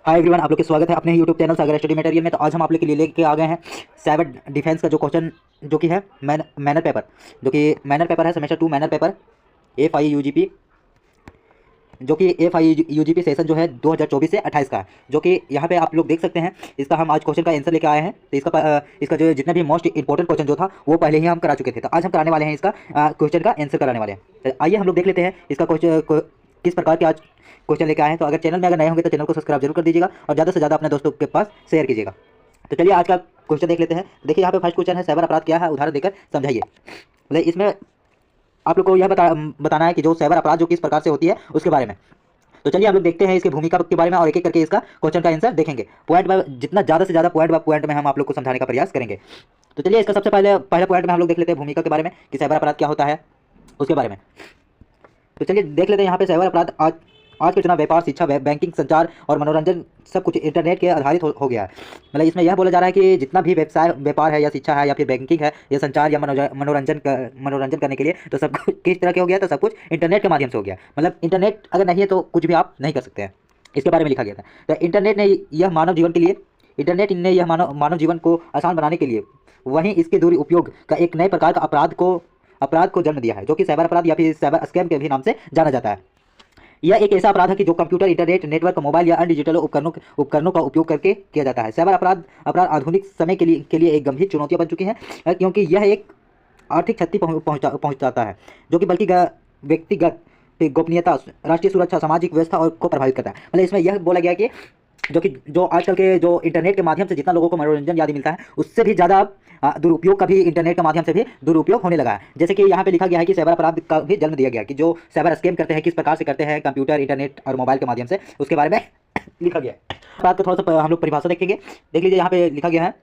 Hi everyone, आप लोग का स्वागत है अपने यूट्यूब चैनल सागर स्टडी मटेरियल में। तो आज हम आप लोग के लिए लेके आ गए हैं साइबर डिफेंस का जो क्वेश्चन जो कि है मैनर पेपर, जो कि मैनर पेपर है semester 2 minor paper F I UGP, जो कि एफ आई यूजीपी सेशन जो है 2024 से 28 का है, जो कि यहाँ पे आप लोग देख सकते हैं। इसका हम आज क्वेश्चन का आंसर लेके आए हैं। तो इसका जो जितने भी मोस्ट इंपॉर्टेंट क्वेश्चन जो था वो पहले ही हम करा चुके थे, तो आज हम कराने वाले हैं इसका क्वेश्चन का आंसर कराने वाले हैं। तो आइए हम लोग देख लेते हैं इसका क्वेश्चन किस प्रकार के आज क्वेश्चन लेके आए हैं। तो अगर चैनल में अगर नए होंगे तो चैनल को सब्सक्राइब जरूर कर दीजिएगा और ज़्यादा से ज़्यादा अपने दोस्तों के पास शेयर कीजिएगा। तो चलिए आज का क्वेश्चन देख लेते हैं। देखिए यहाँ पे फर्स्ट क्वेश्चन है, साइबर अपराध क्या है, उदाहरण देकर समझाइए। मतलब इसमें आप लोग को यह बताना है कि जो साइबर अपराध जो किस प्रकार से होती है उसके बारे में। तो चलिए हम लोग देखते हैं इसकी भूमिका के बारे में और एक एक करके इसका क्वेश्चन का आंसर देखेंगे। पॉइंट बाय जितना ज़्यादा से ज़्यादा पॉइंट बाय पॉइंट में हम आप लोग को समझाने का प्रयास करेंगे। तो चलिए इसका सबसे पहले पॉइंट में हम लोग देख लेते हैं भूमिका के बारे में कि साइबर अपराध क्या होता है उसके बारे में। तो चलिए देख लेते हैं यहाँ पे साइबर अपराध आज के चुनाव व्यापार, शिक्षा, बैंकिंग, संचार और मनोरंजन सब कुछ इंटरनेट के आधारित हो गया है। मतलब इसमें यह बोला जा रहा है कि जितना भी व्यवसाय व्यापार है या शिक्षा है या फिर बैंकिंग है या संचार या मनोरंजन करने के लिए तो सब कुछ किस तरह के हो गया, तो सब कुछ इंटरनेट के माध्यम से हो गया। मतलब इंटरनेट अगर नहीं है तो कुछ भी आप नहीं कर सकते हैं। इसके बारे में लिखा गया था। तो इंटरनेट ने यह मानव जीवन को आसान बनाने के लिए वहीं इसके दुरुपयोग का एक नए प्रकार का अपराध को जन्म दिया है, जो कि साइबर अपराध या फिर साइबर स्कैम के भी नाम से जाना जाता है। यह एक ऐसा अपराध है कि जो कंप्यूटर, इंटरनेट, नेटवर्क, मोबाइल या अन्य डिजिटल उपकरणों का उपयोग करके किया जाता है। साइबर अपराध आधुनिक समय के लिए एक गंभीर चुनौती बन चुकी है, क्योंकि यह एक आर्थिक क्षति पहुंचाता है, जो कि बल्कि व्यक्तिगत गोपनीयता, राष्ट्रीय सुरक्षा, सामाजिक व्यवस्था और को प्रभावित करता है। मतलब इसमें यह बोला गया कि जो आजकल के जो इंटरनेट के माध्यम से जितना लोगों को मनोरंजन आदि मिलता है उससे भी ज़्यादा दुरुपयोग का भी इंटरनेट के माध्यम से भी दुरुपयोग होने लगा है। जैसे कि यहाँ पे लिखा गया है कि साइबर अपराध का भी जन्म दिया गया कि जो साइबर स्कैम करते हैं किस प्रकार से करते हैं कंप्यूटर, इंटरनेट और मोबाइल के माध्यम से, उसके बारे में लिखा गया है। अपराध का थोड़ा सा हम लोग परिभाषा देखेंगे। देख लीजिए यहाँ पे लिखा गया है।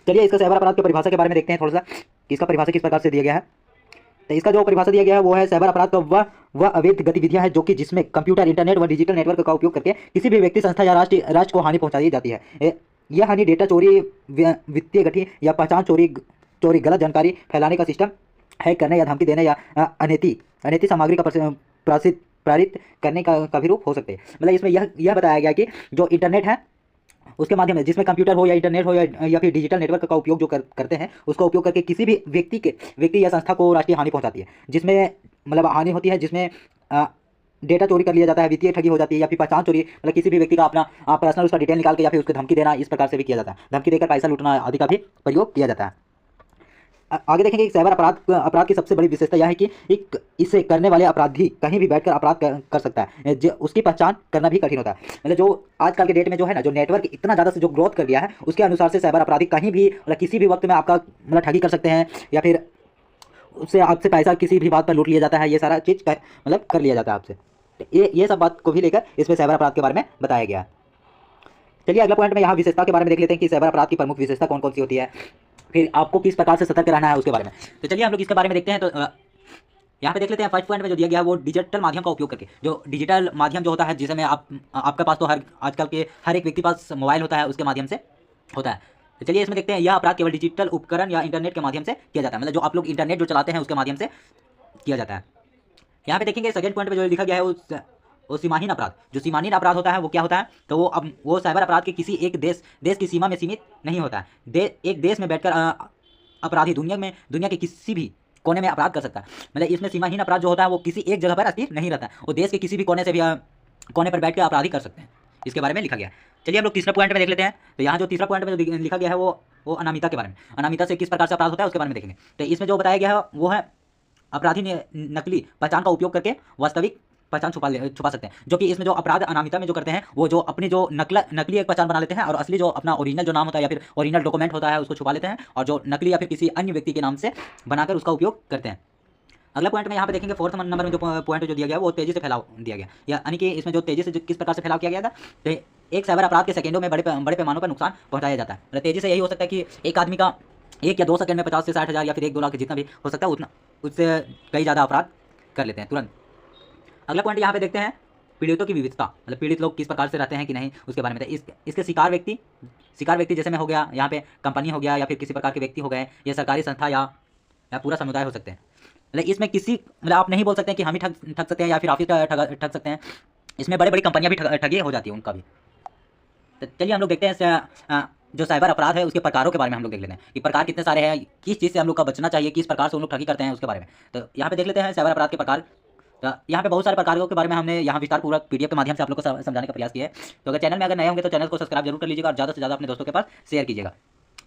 चलिए इसका साइबर अपराध की परिभाषा के बारे में देखते हैं थोड़ा सा कि इसका परिभाषा किस प्रकार से दिया गया है। तो इसका जो परिभाषा दिया गया है वो है, साइबर अपराध का वह अवैध गतिविधियां हैं जो कि जिसमें कंप्यूटर, इंटरनेट व डिजिटल नेटवर्क का उपयोग करके किसी भी व्यक्ति, संस्था या राष्ट्र को हानि पहुंचाई जाती है। यह हानि डेटा चोरी, वित्तीय गठन या पहचान चोरी, गलत जानकारी फैलाने का सिस्टम हैक करने या धमकी देने या अनैतिक सामग्री का प्रेरित करने का भी रूप हो सकते हैं। मतलब इसमें यह बताया गया कि जो इंटरनेट है उसके माध्यम से, जिसमें कंप्यूटर हो या इंटरनेट हो या फिर डिजिटल नेटवर्क का उपयोग जो करते हैं उसका उपयोग करके किसी भी व्यक्ति या संस्था को राष्ट्रीय हानि पहुंचाती है, जिसमें मतलब हानि होती है जिसमें डेटा चोरी कर लिया जाता है, वित्तीय ठगी हो जाती है या फिर पहचान चोरी, मतलब किसी भी व्यक्ति का अपना पर्सनल उसका डिटेल निकाल के या फिर उसको धमकी देना, इस प्रकार से भी किया जाता है। धमकी देकर पैसा लूटना आदि का भी प्रयोग किया जाता है। आगे देखेंगे कि साइबर अपराध की सबसे बड़ी विशेषता यह है कि इसे करने वाले अपराधी कहीं भी बैठकर अपराध कर सकता है, उसकी पहचान करना भी कठिन होता है। मतलब जो आजकल के डेट में जो है ना, जो नेटवर्क इतना ज़्यादा से जो ग्रोथ कर गया है उसके अनुसार से साइबर अपराधी कहीं भी मतलब किसी भी वक्त में आपका मतलब ठगी कर सकते हैं या फिर उससे आपसे पैसा किसी भी बात पर लूट लिया जाता है। ये सारा चीज़ मतलब कर लिया जाता है आपसे। ये सब बात को भी लेकर इसमें साइबर अपराध के बारे में बताया गया है। चलिए अगला पॉइंट में यहाँ विशेषता के बारे में देख लेते हैं कि साइबर अपराध की प्रमुख विशेषता कौन कौन सी होती है, फिर आपको किस प्रकार से सतर्क रहना है उसके बारे में। तो चलिए हम लोग इसके बारे में देखते हैं। तो यहाँ पे देख लेते हैं फर्स्ट पॉइंट में जो दिया गया है वो डिजिटल माध्यम का उपयोग करके। जो डिजिटल माध्यम जो होता है, जिसमें आपके पास तो आजकल के हर एक व्यक्ति पास मोबाइल होता है, उसके माध्यम से होता है। तो चलिए इसमें देखते हैं, यह अपराध केवल डिजिटल उपकरण या इंटरनेट के माध्यम से किया जाता है। मतलब जो आप लोग इंटरनेट जो चलाते हैं उसके माध्यम से किया जाता है। यहाँ पे देखेंगे सेकंड पॉइंट में जो लिखा गया है वो सीमाहीन अपराध। जो सीमाहीन अपराध होता है वो क्या होता है, तो वो साइबर अपराध के किसी एक देश की सीमा में सीमित नहीं होता है। एक देश में बैठकर अपराधी दुनिया के किसी भी कोने में अपराध कर सकता है। मतलब इसमें सीमाहीन अपराध जो होता है वो किसी एक जगह पर स्थिर नहीं रहता है, वो देश के किसी भी कोने से भी कोने पर बैठ कर अपराधी कर सकते हैं। इसके बारे में लिखा गया है। चलिए हम लोग तीसरा पॉइंट में देख लेते हैं। तो यहाँ जो तीसरा पॉइंट में जो लिखा गया है वो अनामिता के बारे में, अनामिता से किस प्रकार से अपराध होता है उसके बारे में देखेंगे। तो इसमें जो बताया गया है वो है, अपराधी ने नकली पहचान का उपयोग करके वास्तविक पहचान छुपा सकते हैं। जो कि इसमें जो अपराध अनामिता में जो करते हैं वो जो अपनी जो नकली एक पहचान बना लेते हैं और असली जो अपना ओरिजिनल जो नाम होता है या फिर ओरिजिनल डॉक्यूमेंट होता है उसको छुपा लेते हैं और जो नकली या फिर किसी अन्य व्यक्ति के नाम से बनाकर उसका उपयोग करते हैं। अगला पॉइंट में यहाँ पे देखेंगे फोर्थ नंबर में जो पॉइंट जो दिया गया वो तेजी से फैलाव दिया गया, यानी कि इसमें जो तेजी से किस प्रकार से फैलाव किया गया था। तो एक साइबर अपराध के सेकंडों में बड़े पैमानों पर नुकसान पहुंचाया जाता है। मतलब तेजी से यही हो सकता है कि एक आदमी का 1 या 2 सेकंड में 50 से 60 हज़ार या फिर 1-2 लाख जितना भी हो सकता है उतना, उससे कई ज़्यादा अपराध कर लेते हैं तुरंत। अगला पॉइंट यहाँ पे देखते हैं पीड़ितों की विविधता। मतलब पीड़ित लोग किस प्रकार से रहते हैं कि नहीं उसके बारे में। इसके शिकार व्यक्ति जैसे में हो गया, यहाँ पे कंपनी हो गया या फिर किसी प्रकार के व्यक्ति हो गए या सरकारी संस्था या पूरा समुदाय हो सकते हैं। मतलब इसमें मतलब आप नहीं बोल सकते हैं कि हम ही ठग सकते हैं या फिर आप ही ठग सकते हैं। इसमें बड़ी बड़ी कंपनियां भी ठगी हो जाती है उनका भी। तो चलिए हम लोग देखते हैं जो साइबर अपराध है उसके प्रकारों के बारे में हम लोग देख लेते हैं कि प्रकार कितने सारे हैं, किस चीज़ से हम लोग का बचना चाहिए, किस प्रकार से हम लोग ठगी करते हैं उसके बारे में। तो यहाँ पे देख लेते हैं साइबर अपराध के प्रकार। तो यहाँ पे बहुत सारे प्रकारों के बारे में हमने यहाँ विस्तार पूर्वक पीडीएफ के माध्यम से आप लोग को समझाने का प्रयास किया है। तो अगर चैनल में अगर नए होंगे तो चैनल को सब्सक्राइब जरूर कर लीजिएगा और ज़्यादा से ज़्यादा अपने दोस्तों के पास शेयर कीजिएगा।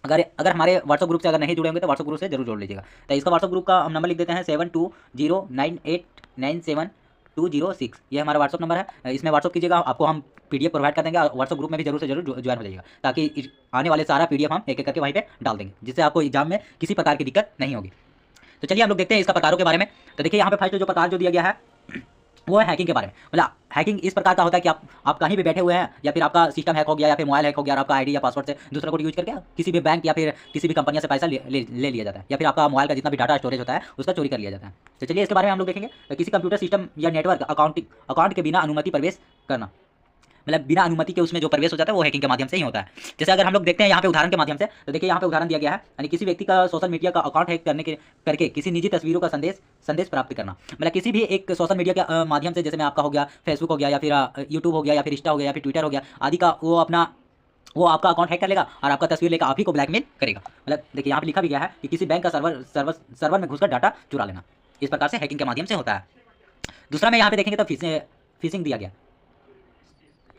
अगर हमारे व्हाट्सअप ग्रुप से अगर नहीं जुड़े होंगे तो व्हाट्सअप ग्रुप से जरूर जोड़ लीजिएगा। तो इसका व्हाट्सअप ग्रुप का हम नंबर लिख देते हैं 7209897206। ये हमारा व्हाट्सअप नंबर है, इसमें व्हाट्सअप कीजिएगा, आपको हम पीडीएफ प्रोवाइड कर देंगे और व्हाट्सअप ग्रुप में भी जरूर से जरूर ज्वाइन हो जाइएगा, ताकि आने वाले सारा पीडीएफ हम एक एक करके वहीं पे डाल देंगे, जिससे आपको एग्जाम में किसी प्रकार की दिक्कत नहीं होगी। तो चलिए हम लोग देखते हैं इसका प्रकारों के बारे में। तो देखिए यहाँ पे फर्स्ट जो प्रकार जो दिया गया है वो है हैकिंग के बारे में। मतलब हैकिंग इस प्रकार का होता है कि आप कहीं भी बैठे हुए हैं या फिर आपका सिस्टम हैक हो गया या फिर मोबाइल हैक हो गया और आपका आईडी या पासवर्ड से दूसरा कोड यूज करके किसी भी बैंक या फिर किसी भी कंपनी से पैसा ले लिया जाता है, या फिर आपका मोबाइल का जितना भी डाटा स्टोरेज होता है उसका चोरी कर लिया जाता है। तो चलिए इसके बारे में हम लोग देखेंगे। तो किसी कंप्यूटर सिस्टम या नेटवर्क अकाउंट के बिना अनुमति प्रवेश करना, मतलब बिना अनुमति के उसमें जो प्रवेश हो जाता है वो हैकिंग के माध्यम से ही होता है। जैसे अगर हम लोग देखते हैं यहाँ पे उदाहरण के माध्यम से, तो देखिए यहाँ पे उदाहरण दिया गया है, यानी किसी व्यक्ति का सोशल मीडिया का अकाउंट हैक करके किसी निजी तस्वीरों का संदेश प्राप्त करना। मतलब किसी भी एक सोशल मीडिया के माध्यम से, जैसे में आपका हो गया फेसबुक हो गया या फिर यूट्यूब हो गया या फिर इंस्टा हो गया या फिर ट्विटर हो गया आदि का, वो आपका अकाउंट हैक कर लेगा और आपका तस्वीर लेकर आप ही को ब्लैकमेल करेगा। मतलब देखिए यहाँ पे लिखा भी गया है कि किसी बैंक का सर्वर में घुसकर डाटा चुरा लेना, इस प्रकार से हैकिंग के माध्यम से होता है। दूसरा में यहाँ पे देखेंगे तो फिशिंग दिया गया।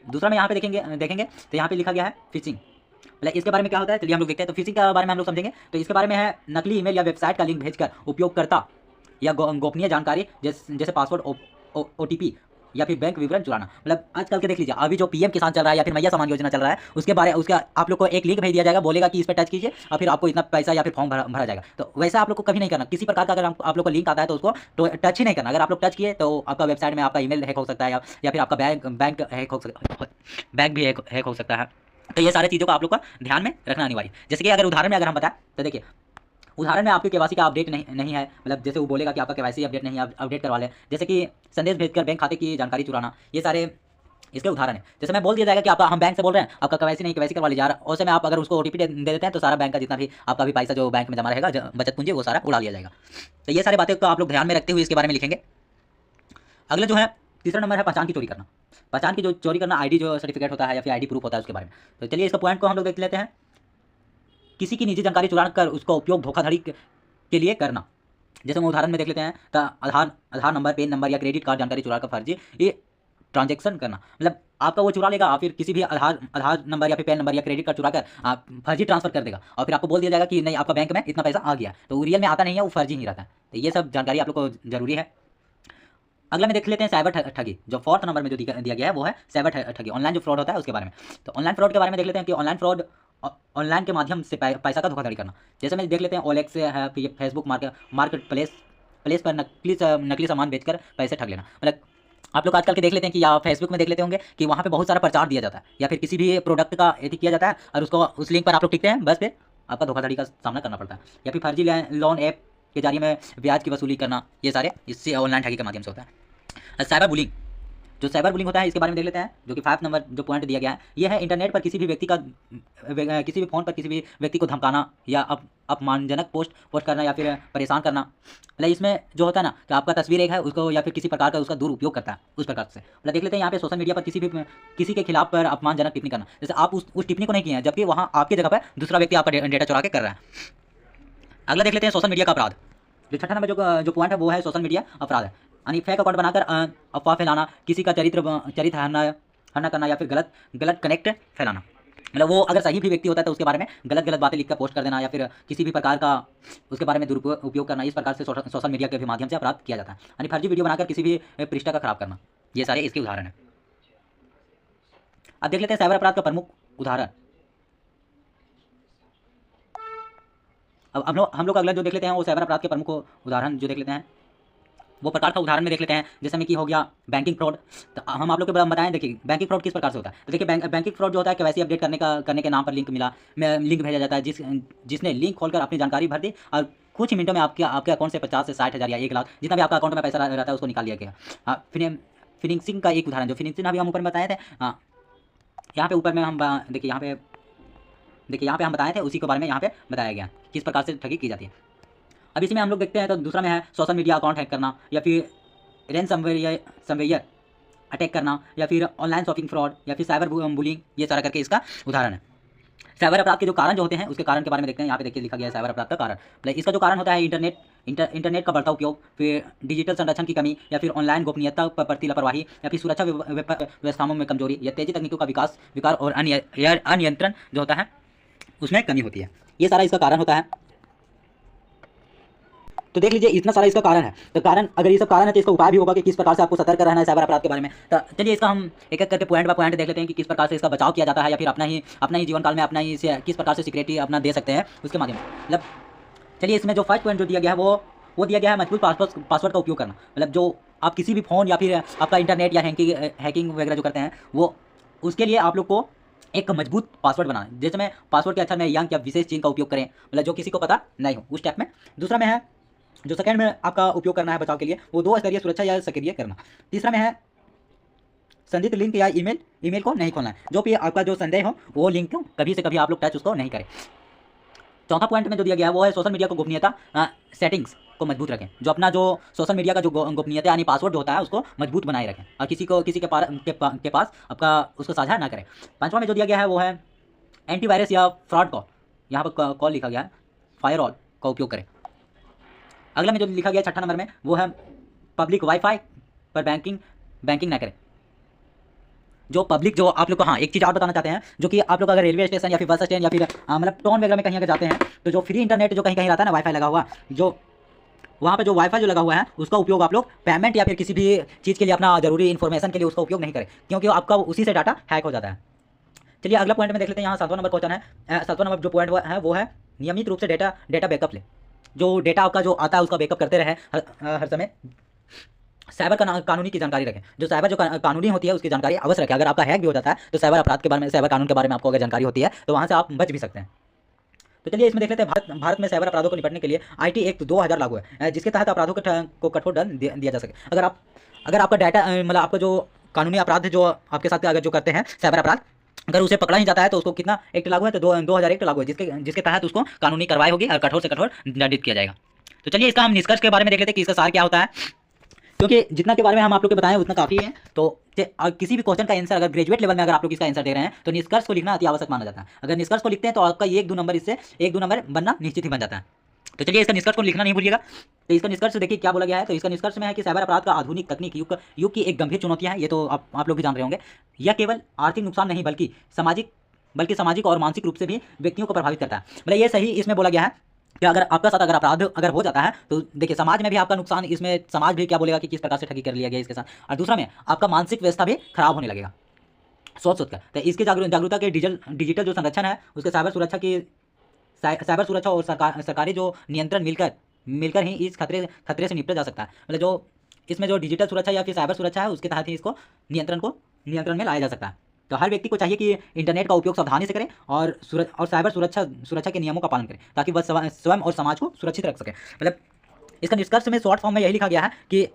दूसरा में यहाँ पे देखेंगे तो यहाँ पे लिखा गया है फिशिंग। मतलब इसके बारे में क्या होता है चलिए हम लोग देखते हैं। तो फिशिंग के बारे में हम लोग समझेंगे। तो इसके बारे में है नकली ईमेल या वेबसाइट का लिंक भेजकर उपयोगकर्ता या गोपनीय जानकारी जैसे पासवर्ड, ओटीपी या फिर बैंक विवरण चुराना। मतलब आजकल के देख लीजिए, अभी जो पीएम किसान चल रहा है या फिर मैया सम्मान योजना चल रहा है, उसका आप लोग को एक लिंक भेज दिया जाएगा, बोलेगा कि इस पर टच कीजिए और फिर आपको इतना पैसा या फिर फॉर्म भरा जाएगा। तो वैसा आप लोग को कभी नहीं करना। किसी प्रकार का अगर आप लोग को लिंक आता है तो उसको टच ही नहीं करना। अगर आप लोग टच किए तो आपका वेबसाइट में आपका ईमेल हैक हो सकता है या फिर आपका बैंक भी हैक हो सकता है। तो ये सारी चीज़ों को आप लोग का ध्यान में रखना अनिवार्य। जैसे कि अगर उदाहरण में अगर हम बताएं तो देखिए, उदाहरण में आपके केवाईसी का अपडेट नहीं है, मतलब जैसे वो बोलेगा कि आपका केवाईसी अपडेट नहीं है, अपडेट करवा लें। जैसे कि संदेश भेजकर बैंक खाते की जानकारी चुराना, ये सारे इसके उदाहरण है। जैसे मैं बोल दिया जाएगा कि आपका हम बैंक से बोल रहे हैं, आपका केवाईसी नहीं, केवाईसी करवा लीजिए यार, और में आप अगर उसको ओटीपी दे देते हैं तो सारा बैंक का जितना भी आपका भी पैसा जो बैंक में जमा रहेगा, बचत पूंजी, वो सारा उड़ा लिया जाएगा। तो ये सारी बातें को आप लोग ध्यान में रखते हुए इसके बारे में लिखेंगे। अगला जो है तीसरा नंबर है पहचान की चोरी करना। पहचान की जो चोरी करना, आईडी जो सर्टिफिकेट होता है या फिर आईडी प्रूफ होता है उसके बारे में। तो चलिए इसका पॉइंट को हम लोग देख लेते हैं। किसी की निजी जानकारी चुरा कर उसका उपयोग धोखाधड़ी के लिए करना। जैसे हम उदाहरण में देख लेते हैं तो आधार नंबर, पेन नंबर या क्रेडिट कार्ड जानकारी चुरा कर फर्जी ये ट्रांजैक्शन करना। मतलब आपका वो चुरा लेगा और फिर किसी भी आधार नंबर या फिर पेन नंबर या क्रेडिट कार्ड चुरा कर आप फर्जी ट्रांसफर कर देगा और फिर आपको बोल दिया जाएगा कि नहीं आपका बैंक में इतना पैसा आ गया, तो रियल में आता नहीं है, वो फर्जी ही रहता है। तो ये सब जानकारी आप लोग को जरूरी है। अगला में देख लेते हैं साइबर ठगी। जो फोर्थ नंबर में जो दिया गया है वो है साइबर ठगी, ऑनलाइन जो फ्रॉड होता है उसके बारे में। तो ऑनलाइन फ्रॉड के बारे में देख लेते हैं कि ऑनलाइन फ्रॉड ऑनलाइन के माध्यम से पैसा का धोखाधड़ी करना। जैसे मैं देख लेते हैं ओएलएक्स है, फिर फेसबुक मार्केट प्लेस पर नकली सामान बेचकर पैसे ठग लेना। मतलब आप लोग आजकल के देख लेते हैं कि या फेसबुक में देख लेते होंगे कि वहाँ पे बहुत सारा प्रचार दिया जाता है या फिर किसी भी प्रोडक्ट का एथी किया जाता है और उसको उस लिंक पर आप लोग टिकते हैं, बस फिर आपका धोखाधड़ी का सामना करना पड़ता है। या फिर फर्जी लोन ऐप के जरिए में ब्याज की वसूली करना, ये सारे इससे ऑनलाइन ठगी के माध्यम से होता है। साइबर बुलिंग, जो साइबर बुलिंग होता है इसके बारे में देख लेते हैं, जो कि 5 नंबर जो पॉइंट दिया गया है, ये है इंटरनेट पर किसी भी फ़ोन पर किसी भी व्यक्ति को धमकाना या अपमानजनक पोस्ट करना या फिर परेशान करना। मतलब इसमें जो होता है ना कि आपका तस्वीर एक है उसको या फिर किसी प्रकार का उसका दुरुपयोग करता है, उस प्रकार से। मतलब देख लेते हैं यहाँ पे सोशल मीडिया पर किसी के खिलाफ पर अपमानजनक टिप्पणी करना। जैसे आप उस टिप्पणी को नहीं किए हैं, जबकि वहाँ आपकी जगह पर दूसरा व्यक्ति आपका डेटा चुरा के कर रहा है। अगला देख लेते हैं सोशल मीडिया का अपराध। जो छठा नंबर जो पॉइंट है वो है सोशल मीडिया अपराध है, यानी फेक अकाउंट बनाकर अफवाह फैलाना, किसी का चरित्र हनना करना या फिर गलत कनेक्ट फैलाना। मतलब वो अगर सही भी व्यक्ति होता है तो उसके बारे में गलत बातें लिखकर पोस्ट कर देना या फिर किसी भी प्रकार का उसके बारे में दुरुपयोग करना। इस प्रकार से सोशल मीडिया के भी माध्यम से अपराध किया जाता है, यानी फर्जी वीडियो बनाकर किसी भी पृष्ठ का खराब करना। ये सारे इसके उदाहरण हैं। अब देख लेते हैं साइबर अपराध का प्रमुख उदाहरण। अब हम लोग अगला जो देख लेते हैं वो साइबर अपराध के प्रमुख उदाहरण जो देख लेते हैं वो प्रकार का उदाहरण में देख लेते हैं। जैसे में कि हो गया बैंकिंग फ्रॉड। तो हम आप लोग को बताएं, देखिए बैंकिंग फ्रॉड किस प्रकार से होता है। तो देखिए बैंकिंग फ्रॉड जो होता है केवाईसी अपडेट करने के नाम पर लिंक भेजा जाता है, जिसने लिंक खोलकर अपनी जानकारी भर दी और कुछ ही मिनटों में आपके अकाउंट से 50 से 60 हज़ार या 1 लाख जितना भी आपका अकाउंट में पैसा रहता है उसको निकाल लिया गया। फिनिशिंग का एक उदाहरण, जो फिनिशिंग अभी हम ऊपर में बताए थे, यहाँ पे ऊपर में हम देखिए यहाँ पे हम बताए थे, उसी के बारे में यहाँ पे बताया गया किस प्रकार से ठगी की जाती है। अब इसमें हम लोग देखते हैं तो दूसरा में है सोशल मीडिया अकाउंट हैक करना या फिर रैनसमवेयर अटैक करना या फिर ऑनलाइन शॉपिंग फ्रॉड या फिर साइबर बुलिंग, ये सारा करके इसका उदाहरण है। साइबर अपराध के जो कारण जो होते हैं उसके कारण के बारे में देखते हैं। यहाँ पे देखिए लिखा गया है साइबर अपराध का कारण। मतलब इसका जो कारण होता है इंटरनेट का बढ़ता उपयोग, फिर डिजिटल संरक्षण की कमी या फिर ऑनलाइन गोपनीयता पर प्रति लापरवाही या फिर सुरक्षा व्यवस्थाओं में कमजोरी या तेजी तकनीकों का विकार और अनियंत्रण जो होता है उसमें कमी होती है। ये सारा इसका कारण होता है। तो देख लीजिए इतना सारा इसका कारण है। तो कारण, अगर ये सब कारण है तो इसका उपाय भी होगा कि किस प्रकार से आपको सतर्क रहना है साइबर अपराध के बारे में। तो चलिए इसका हम एक एक करके पॉइंट बाय पॉइंट देख लेते हैं कि किस प्रकार से इसका बचाव किया जाता है या फिर अपना ही जीवन काल में अपना ही किस प्रकार से सिक्योरिटी अपना दे सकते हैं उसके माध्यम से। मतलब चलिए इसमें जो फर्स्ट पॉइंट जो दिया गया है वो दिया गया है मजबूत पासवर्ड का उपयोग करना। मतलब जो आप किसी भी फ़ोन या फिर आपका इंटरनेट या हैकिंग वगैरह जो करते हैं वो उसके लिए आप लोग को एक मजबूत पासवर्ड बनाना है। जैसे में पासवर्ड के अक्षर में यंग या विशेष चिन्ह का उपयोग करें, मतलब जो किसी को पता नहीं हो उस टाइप में। दूसरा में है जो सेकंड में आपका उपयोग करना है बचाव के लिए वो 2 स्तरीय सुरक्षा या सक्रिय करना। तीसरा में है संदिग्ध लिंक या ईमेल को नहीं खोलना है। जो भी आपका जो संदेह हो वो लिंक को कभी से कभी आप लोग टच उसको नहीं करें। चौथा पॉइंट में जो दिया गया है वो है सोशल मीडिया को गोपनीयता सेटिंग्स को मजबूत रखें। जो अपना जो सोशल मीडिया का जो गोपनीयता यानी पासवर्ड जो होता है उसको मजबूत बनाए रखें और किसी के पास आपका उसको साझा ना करें। पांचवा में जो दिया गया है वो है एंटीवायरस या फ्रॉड कॉल, यहाँ पर कॉल लिखा गया है फायरवॉल का उपयोग करें। अगला में जो लिखा गया 6 नंबर में वो है पब्लिक वाईफाई पर बैंकिंग ना करें। जो पब्लिक जो आप लोग को, हाँ एक चीज़ और बताना चाहते हैं, जो कि आप लोग अगर रेलवे स्टेशन या फिर बस स्टैंड या फिर मतलब टाउन वगैरह में कहीं अगर जाते हैं तो जो फ्री इंटरनेट जो कहीं रहता है ना वाईफाई लगा हुआ, जो वहाँ पे जो वाईफाई जो लगा हुआ है उसका उपयोग आप लोग पेमेंट या फिर किसी भी चीज़ के लिए अपना जरूरी इन्फॉर्मेशन के लिए उसका उपयोग नहीं करें, क्योंकि आपका उसी से डाटा हैक हो जाता है। चलिए अगला पॉइंट में देख लेते हैं। यहाँ 7वां नंबर क्वेश्चन है। 7वां नंबर जो पॉइंट है वो है नियमित रूप से डेटा बैकअप ले। जो डेटा आपका जो आता है उसका बैकअप करते रहे हर समय। साइबर कानूनी की जानकारी रखें। जो साइबर जो कानूनी होती है उसकी जानकारी अवश्य रखें। अगर आपका हैक भी हो जाता है तो साइबर अपराध के बारे में, साइबर कानून के बारे में आपको अगर जानकारी होती है तो वहाँ से आप बच भी सकते हैं। तो चलिए इसमें देख लेते हैं भारत में साइबर अपराधों को निपटने के लिए IT एक्ट 2000 लागू है, जिसके तहत अपराधों को कठोर दंड दिया जा सके। अगर आपका डाटा मतलब आपका जो कानूनी अपराध जो आपके साथ अगर जो करते हैं साइबर अपराध, अगर उसे पकड़ा नहीं जाता है तो उसको कितना एक्ट लागू है, तो 2000 एक्ट लागू है, जिसके तहत उसको कानूनी कार्रवाई होगी और कठोर से कठोर दंडित किया जाएगा। तो चलिए इसका हम निष्कर्ष के बारे में देख लेते हैं कि इसका सार क्या होता है, क्योंकि जितना के बारे में हम आप लोग को बताएं उतना काफ़ी है। तो किसी भी क्वेश्चन का आंसर अगर ग्रेजुएट लेवल में अगर आप लोग इसका आंसर दे रहे हैं तो निष्कर्ष को लिखना अति आवश्यक माना जाता है। अगर निष्कर्ष को लिखते हैं तो आपका 1-2 नंबर इससे 1-2 नंबर बनना निश्चित ही बन जाता है। तो चलिए इसका निष्कर्ष को लिखना नहीं भूलिएगा। तो इसका निष्कर्ष देखिए क्या बोला गया है। तो इसका निष्कर्ष में है कि साइबर अपराध का आधुनिक तकनीक युग की एक गंभीर चुनौती है। ये तो आप लोग भी जान रहे होंगे। यह केवल आर्थिक नुकसान नहीं बल्कि सामाजिक और मानसिक रूप से भी व्यक्तियों को प्रभावित करता है। मतलब ये सही इसमें बोला गया है कि अगर आपका साथ अगर अपराध अगर हो जाता है तो देखिए समाज में भी आपका नुकसान, इसमें समाज भी क्या बोलेगा कि किस प्रकार से ठगी कर लिया गया इसके साथ, और दूसरा में आपका मानसिक व्यवस्था भी खराब होने लगेगा सोच कर। तो इसके जागरूकता के डिजिटल जो संरक्षण है उसके साइबर सुरक्षा और सरकारी जो नियंत्रण मिलकर ही इस खतरे से निपटा जा सकता है। मतलब जो इसमें जो डिजिटल सुरक्षा या फिर साइबर सुरक्षा है उसके तहत ही इसको नियंत्रण में लाया जा सकता है। तो हर व्यक्ति को चाहिए कि इंटरनेट का उपयोग सावधानी से करें और साइबर सुरक्षा के नियमों का पालन करें ताकि वह स्वयं और समाज को सुरक्षित रख सके। मतलब इसका निष्कर्ष में शॉर्ट फॉर्म में यही लिखा गया है कि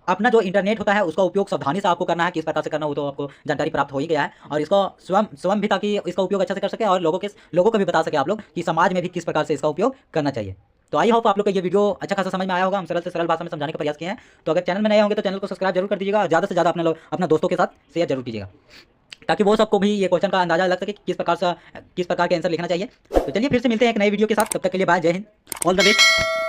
अपना जो इंटरनेट होता है उसका उपयोग सावधानी से आपको करना है, किस प्रकार से करना हो तो आपको जानकारी प्राप्त हो ही गया है, और इसको स्वयं भी ताकि इसका उपयोग अच्छा से कर सके और लोगों को भी बता सके आप लोग कि समाज में भी किस प्रकार से इसका उपयोग करना चाहिए। तो आई होप आप लोग को ये वीडियो अच्छा खासा समझ में आया होगा। हम सरल से सरल भाषा में समझाने का प्रयास किए हैं। तो अगर चैनल में नए होंगे तो चैनल को सब्सक्राइब जरूर कर दीजिएगा और ज़्यादा से ज़्यादा अपना दोस्तों के साथ शेयर जरूर कीजिएगा ताकि वो सबको भी ये क्वेश्चन का अंदाजा लग सके कि किस प्रकार के आंसर लिखना चाहिए। तो चलिए फिर से मिलते हैं एक नए वीडियो के साथ। तब तक के लिए बाय, जय हिंद, ऑल द बेस्ट।